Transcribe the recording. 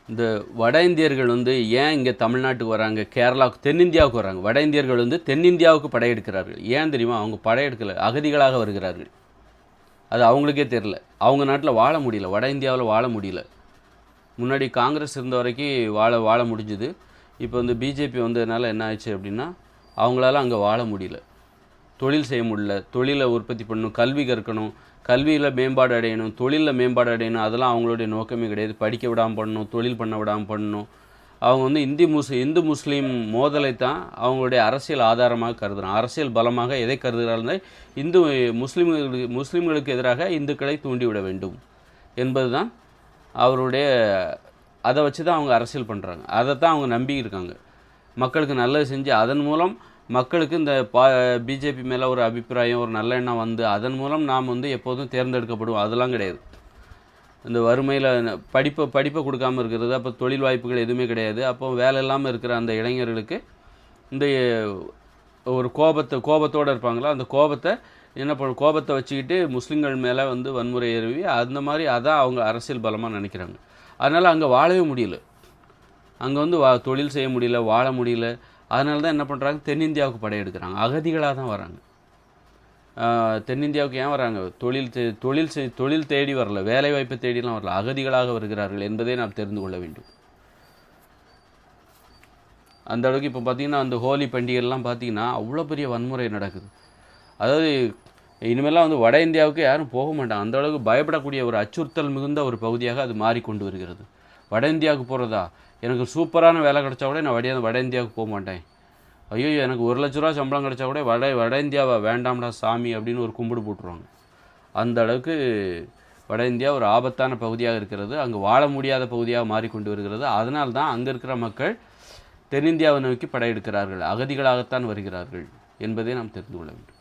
இந்த வட இந்தியர்கள் வந்து ஏன் இங்கே தமிழ்நாட்டுக்கு வராங்க, கேரளாவுக்கு, தென்னிந்தியாவுக்கு வராங்க? வட இந்தியர்கள் வந்து தென்னிந்தியாவுக்கு படையெடுக்கிறார்கள். ஏன் தெரியுமா? அவங்க படையெடுக்கலை, அகதிகளாக வருகிறார்கள். அது அவங்களுக்கே தெரில. அவங்க நாட்டில் வாழ முடியல, வட இந்தியாவில் வாழ முடியல. முன்னாடி காங்கிரஸ் இருந்த வரைக்கும் வாழ முடிஞ்சுது. இப்போ வந்து பிஜேபி வந்ததுனால என்ன ஆச்சு அப்படின்னா, அவங்களால அங்கே வாழ முடியல, தொழில் செய்ய முடியல, தொழிலை உற்பத்தி பண்ணணும், கல்வி கற்கணும், கல்வியில் மேம்பாடு அடையணும், தொழிலில் மேம்பாடு அடையணும். அதெல்லாம் அவங்களுடைய நோக்கமே கிடையாது. படிக்க விடாமல் பண்ணணும், தொழில் பண்ண விடாமல் பண்ணணும். அவங்க வந்து இந்து முஸ்லீம் மோதலை தான் அவங்களுடைய அரசியல் ஆதாரமாக கருதுகிறாங்க. அரசியல் பலமாக எதை கருதுகிறார்கள்? முஸ்லீம்களுக்கு எதிராக இந்துக்களை தூண்டிவிட வேண்டும் என்பது தான் அவருடைய. அதை வச்சு தான் அவங்க அரசியல் பண்ணுறாங்க. அதை தான் அவங்க நம்பி இருக்காங்க. மக்களுக்கு நல்லது செஞ்சு அதன் மூலம் மக்களுக்கு இந்த பிஜேபி மேலே ஒரு அபிப்பிராயம், ஒரு நல்ல எண்ணம் வந்து அதன் மூலம் நாம் வந்து எப்போதும் தேர்ந்தெடுக்கப்படுவோம். அதெல்லாம் கிடையாது. இந்த வறுமையில் படிப்பை கொடுக்காமல் இருக்கிறது, அப்போ தொழில் வாய்ப்புகள் எதுவுமே கிடையாது. அப்போ வேலை இல்லாமல் இருக்கிற அந்த இளைஞர்களுக்கு இந்த ஒரு கோபத்தோடு இருப்பாங்களா, அந்த கோபத்தை என்ன கோபத்தை வச்சுக்கிட்டு முஸ்லீம்கள் மேலே வந்து வன்முறை ஏறி அந்த மாதிரி அதான் அவங்க அரசியல் பலமாக நினைக்கிறாங்க. அதனால் அங்கே வாழவே முடியல, அங்கே வந்து தொழில் செய்ய முடியல, வாழ முடியல. அதனால தான் என்ன பண்ணுறாங்க, தென்னிந்தியாவுக்கு படையெடுக்கிறாங்க. அகதிகளாக தான் வராங்க. தென்னிந்தியாவுக்கு ஏன் வராங்க? தொழில் தேடி வரல, வேலை வாய்ப்பை தேடிலாம் வரல, அகதிகளாக வருகிறார்கள் என்பதை நாம் தெரிந்து கொள்ள வேண்டும். அந்த அளவுக்கு இப்போ பார்த்திங்கன்னா அந்த ஹோலி பண்டிகைலாம் பார்த்திங்கன்னா அவ்வளோ பெரிய வன்முறை நடக்குது. அதாவது இனிமேலாம் வந்து வட இந்தியாவுக்கு யாரும் போக மாட்டாங்க. அந்த அளவுக்கு பயப்படக்கூடிய ஒரு அச்சுறுத்தல் மிகுந்த ஒரு பகுதியாக அது மாறிக்கொண்டு வருகிறது. வட இந்தியாவுக்கு போகிறதா? எனக்கு சூப்பரான வேலை கிடச்சா கூட நான் வட இந்தியாவுக்கு போக மாட்டேன். ஐயோ, எனக்கு 1 லட்ச ரூபா சம்பளம் கிடச்சா கூட வட இந்தியாவை வேண்டாம்டா சாமி அப்படின்னு ஒரு கும்பிடு போட்டுருவாங்க. அந்த அளவுக்கு வட இந்தியா ஒரு ஆபத்தான பகுதியாக இருக்கிறது. அங்கே வாழ முடியாத பகுதியாக மாறிக்கொண்டு வருகிறது. அதனால தான் அங்கே இருக்கிற மக்கள் தென்னிந்தியாவை நோக்கி படையெடுக்கிறார்கள், அகதிகளாகத்தான் வருகிறார்கள் என்பதை நாம் தெரிந்து கொள்ள வேண்டும்.